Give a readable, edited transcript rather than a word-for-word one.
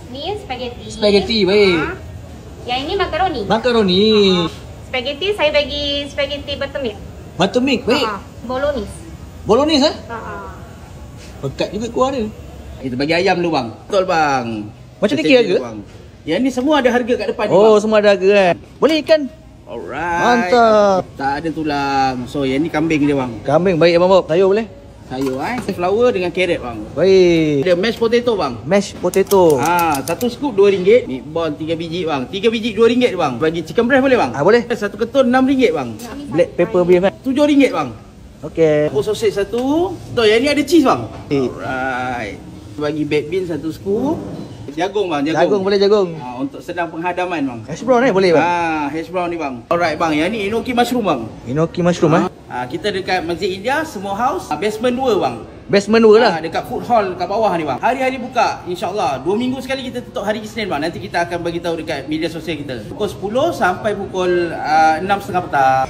Ni spaghetti. Spaghetti, baik. Yang ini makaroni. Makaroni. Spaghetti saya bagi spaghetti buttermilk. Buttermilk, baik. Bolognese. Bolognese Pekat juga kuah dia. Kita bagi ayam dulu bang. Betul bang. Macam ni kira ke? Bang. Yang ni semua ada harga kat depan ni, Oh, bang. semua ada harga kan? Boleh ikan? Alright. Mantap. Tak ada tulang. So yang ni kambing dia bang. Kambing, baik abang Bob. Sayur boleh? Sayur flour dengan carrot bang. Baik. Ada mashed potato bang. Mashed potato. Satu scoop RM2. Meatball 3 biji bang. 3 biji RM2 bang. Bagi chicken breast boleh bang? Boleh. Satu ketul RM6 bang. Black pepper beef kan? RM7 bang. Okey. Pokok sausage satu. Betul, yang ni ada cheese bang. Alright. Bagi baked bean satu scoop. Jagung bang, jagung. Jagung boleh jagung. Untuk senang penghadaman bang. Hash brown ni boleh bang? Hash brown ni bang. Alright bang, yang ni enoki mushroom bang. Enoki mushroom Kita dekat Masjid India, Semua House, basement 2 bang. Basement 2 lah. Dekat food hall kat bawah ni bang. Hari-hari buka, insya-Allah. 2 minggu sekali kita tutup hari Isnin bang. Nanti kita akan bagi tahu dekat media sosial kita. Pukul 10 sampai pukul 6.30 petang.